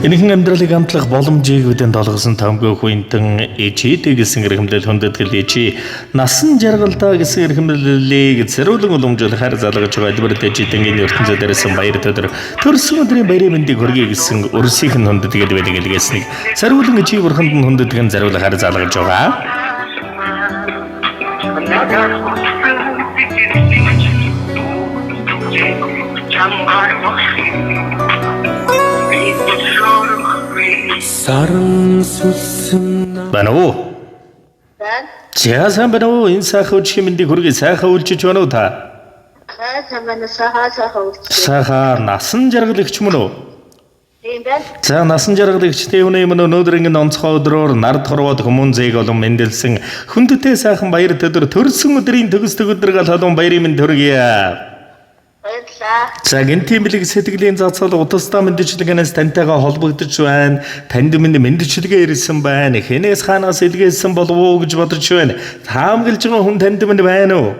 Энэхэн амьдралыг амтлах боломжийг үдэн долгосон томгой хүнтэн ичээд гэсэн эрхэмлэл хүндэтгэл ичи насан жаргалдаа гэсэн эрхэмлэлийг зэрүүлэн уламжуулахаар залгаж байгаа элбэрт ичидэнгийн ертөнцөд дээрсэн баяр төдөр төрсөн өдрийн баярын мэндийг хүргэе гэсэн өрсөйх нь хүндэтгэл байдаг илгээснийг зэрүүлэн ичи бурханд нь хүндэтгэн зориулахаар залгаж байгаа. Сарн сүлсэн Бануу. Чаасан бануу энэ сайхан өдрийн мэндийг хүргэе сайхан үйлчиж байна уу та? Сайхан насан жаргалагч мөн үү? За насан жаргалагчтай үнэ юм өнөөдөр ингэ онцгой өдрөөр нард хорвоод хүмүүн зээг олон мэндэлсэн хүндэтэй сайхан баяр төдөр төрсөн өдрийн төгсдөг өдөр гал халуун баярын мэнд хүргэе. За гинтийн бэлэг сэтгэлийн зацал удастаа мэдчилгээнээс тантайгаа холбогдож байна. Танд минь мэдчилгээ ирсэн байна. Хэнээс хаанаас илгээсэн болов уу гэж бодож байна. Таамаглаж байгаа хүн танд минь байна уу?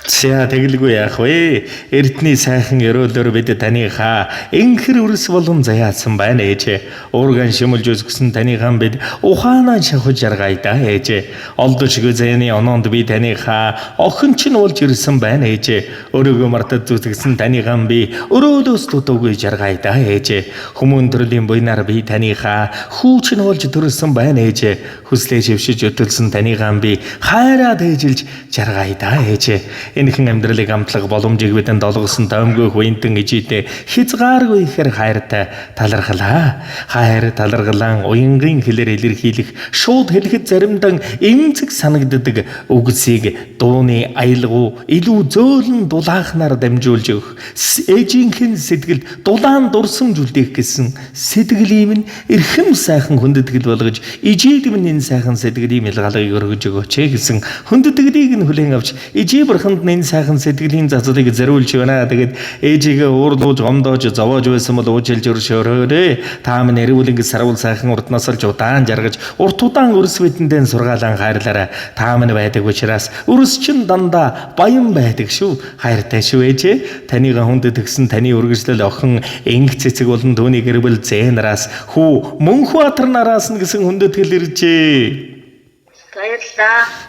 За тэгэлгүй яах вэ? Эрдний сайхан өрөөлөөр бид танийхаа энхэр үрс болон заяасан байна ээж. Уурган шимэлж өсгсөн танийхан бид ухаанаа шахаж жаргая да ээж. Олдож гүзэний оноонд би танийхаа охин ч нь уулж ирсэн байна ээж. Өрөөгөө мартад зүтгэсэн танийхан би өрөөдөөс дутуугүй жаргая да ээж. Хүмүүн төрлийн буйнаар би танийхаа хүүч нь уулж төрсөн байна ээж. Хүслээ шившиж өтөлсөн танийхан би хайраад ээжилж жаргая да ээж. Энэхэн амьдралыг амтлах боломжийг бидэнд олгосон томгой хүнтэн ижидэ хязгааргүй ихээр хайртай талархлаа. Хайр таларгалан уянгийн хэлээр илэрхийлэх шууд хэлэхэд заримдан эмзэг санагддаг үгсийг дууны аялгау илүү зөөлөн дулаахнаар дамжуулж өгөх ээжийнхэн сэтгэлд дулаан дурсам жүлдээх гэсэн сэтгэлийн минь эрхэм сайхан хүндэтгэл болгож ижид минь энэ сайхан сэтгэлийн илгаалгыг өргөж өгөөч гэсэн хүндэтгэлийг нь хүлээн авч ижи бурханд энэ сайхан сэтгэлийн зацлыг зориулж байна. Тэгээд ээжигээ уурлууж гомдоож зовоож байсан бол уужилж өршөөрөөрэй. Та минь эрүүл ингэ сарвал сайхан уртнаас л удаан жаргаж урт удаан өрс бидэндээ сургаалan хайрлаарай. Та минь байдаг учраас өрс чин дандаа баян байдаг шүү. Хайртай шүү ээжээ. Танийга хүндэтгсэн таны үргэлжлэл охин энх цэцэг болон түүний гэрбэл зээнараас хүү Мөнхбаатар нараас нь гэсэн хүндэтгэл иржээ.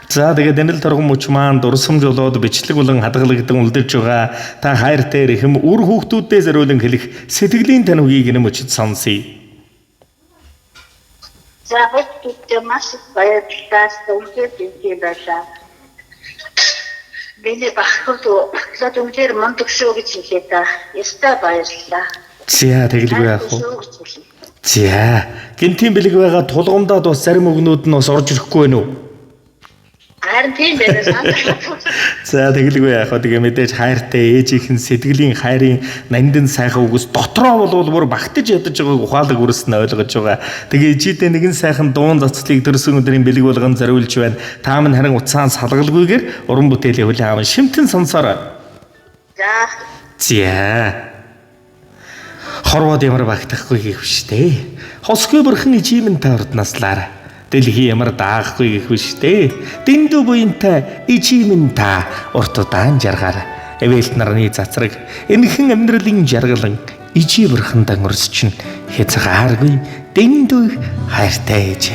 За тэгээд энэ л торгон мөч маань дурсамж болоод бичлэг болон хадгалагдсан үлдэж байгаа. Та хайртай эрхэм үр хүүхдүүддээ зориулан хэлэх сэтгэлийн танхимыг энэ мөчид сонсъё. За хүүхдүүдтэй маш баярлалаа. Үнэхээр баярлалаа. Биний баххуу зөвхөн мундаг шүү гэж хэлээ та. Ястаа баярлалаа. За тэгэлгүй яах вэ? За гинтийн бэлэг байгаа тулгамдаад бас зарим өгнүүд нь бас орж ирэхгүй байна уу? Харин тийм байна. За тэгэлгүй яах вэ? Тэгээ мэдээж хайртай ээжийнхэн сэтгэлийн хайрын нандин сайхан үгс дотроо болвол бүр багтаж ядаж байгааг ухаалаг үрс нь ойлгож байгаа. Тэгээ ижидээ нэгэн сайхан дуун цацлыг төрсөн өдрийн бэлэг болгон зориулж байна. Та минь харин уцаан салгалгүйгээр уран бүтээлийн хүлээн аван шимтэн сонсоорой. За хорвоод ямар багтахгүй гэх вштэй. Хосгүй бурхан ижимэн та урд наслаар. Дэлхий ямар даахгүй гэх вштэй. Дэндүү буянтай ижимэн та урт удаан жаргаар. Эвэлт нарны цацраг энэхэн амьдралын жаргалан ижи бурхандан өрсчин хязгааргүй дэндүү хайртай ээж.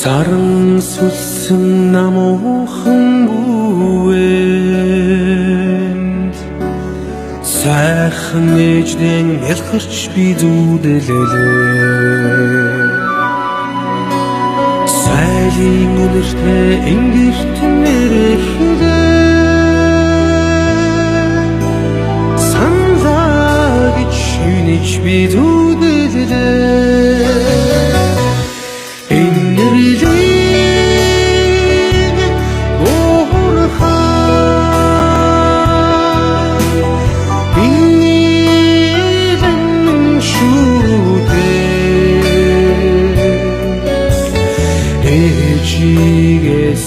Сарн сүлсэн намуухан бүвэнд сайхан ээждэн ялгарч би зүудэлээ. Сайлын өнөртэй ингэрт нэрхлээ. Санлаа гэж шүнэж би зүудэлээ.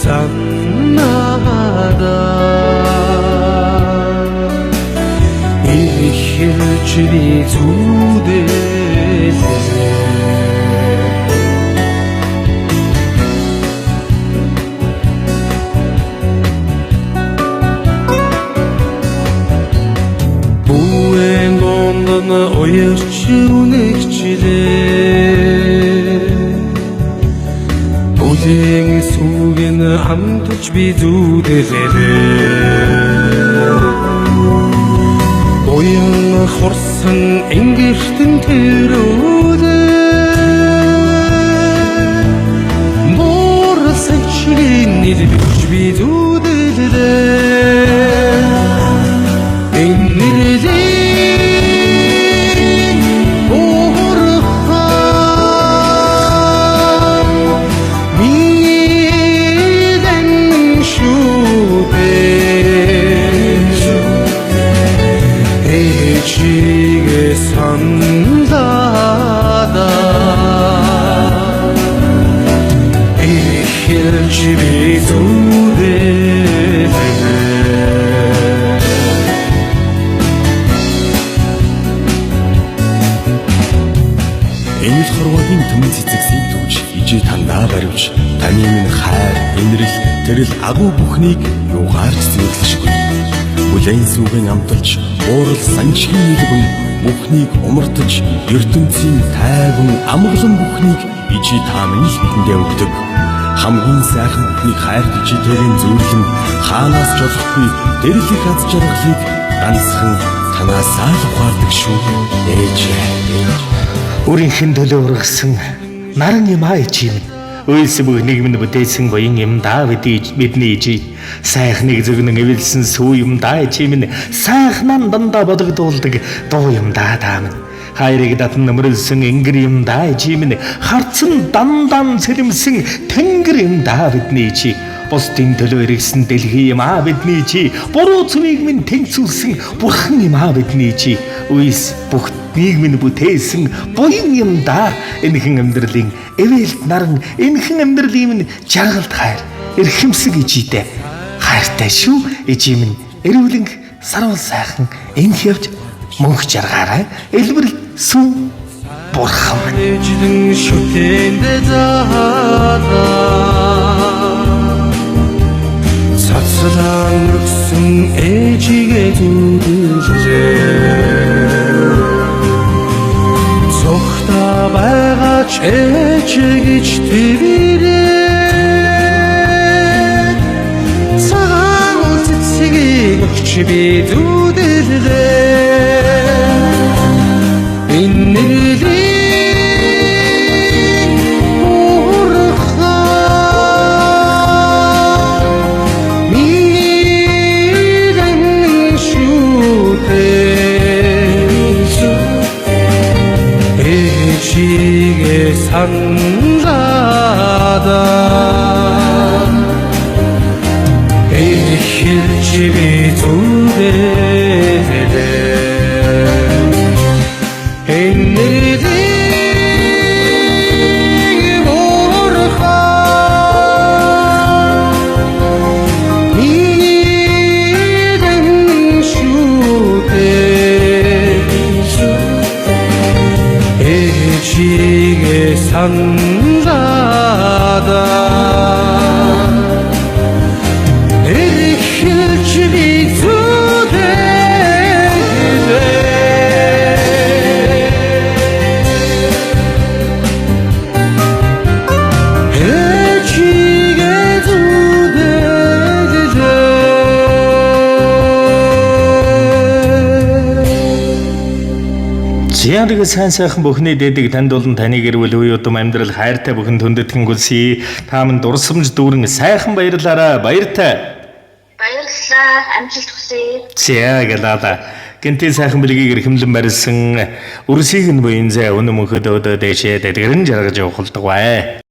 Sanada ihirçli zudele уярч үнэгчлээ бүлээн сүүгэн хамтж би зүудлээ уян хурсан ингэртэн тэрүүдээ муур санчгийн нэлбэж би зүудлээ Эмэл хорвогийн төмөн цэцэгсийг түүж ижи тандаа баривч таны минь хайр инрэл тэрэл агуу бүхнийг юугаарч зөөрлөшгүй бүлээн сүгэн амталж уурал санчгийн нийлбэн бүхнийг умартаж ертөнцийн тайван амгалан бүхнийг ижи та минь л бидэндээ өгдөг хамгийн сайхан бүхнийг хайр ижитэйгэн зөөрлөн хаанаас ч олохгүй дэрлэх аз жаргалыг ганцхан танаасаа л ухаардаг шүү ээжээ Өөрийнх нь төлөө ургасан наран юм аач юм. Үйлс бүхнийг минь бүтээсэн гоён юм даа бидний ижи. Сайхныг зөвгнөн эвэлсэн сүү юм даа чи минь сайхнан дандаа бодогдуулдаг дуу юм даа минь. Хайрыг татан нөмрөлсөн ингэр юм даа чи минь харцсан дандан сэлэмсэн тэнгэр юм даа бидний чи. Бусдын төлөө иргсэн дэлхий юм бидний чи. Буруу зүвийг минь тэнцүүлсэн бурхан юм бидний чи. Үйлс бүх нийгмийн бүтээсэн буян юм да энэхэн амьдралын эвэлт наран энэхэн амьдралын минь жаргалт хайр эрхэмсэг ижидэ хайртай шүү ижи минь эрүүлэн сарвал сайхан энх явж мөнх жаргаарай элбэрл сүм бурхан ээждэн шүтээндээ заалаа цацлан өргсөн ээжигээ зүудлээ Зохта байгаач ээжигэж тэрээ цагаан цэцгийг өгч би зүудлээ иннэрлийн урхан мирэн шүтээ ээжигээ санлада эхэлж би зүудлээ эннэрлийн урхан мирэн шүтээ ээжигээ санлада эхэлж би Зяадаг сайн сайхан бүхний дээдэг танд болон таны гэр бүл үе удам амьдрал хайртай бүхэн түндэтгэн гүлсий та минь дурсамж дүүрэн сайхан баярлаарай баяртай Баярлалаа. Амжилт хүсье. зя гэлада гэнтэй сайхан бэлгийг эрхэмлэн барьсан өрсийг нь буян зэ өнө мөнхөд өдөө дэшээ дэдгэрэн жаргаж явуулдаг бай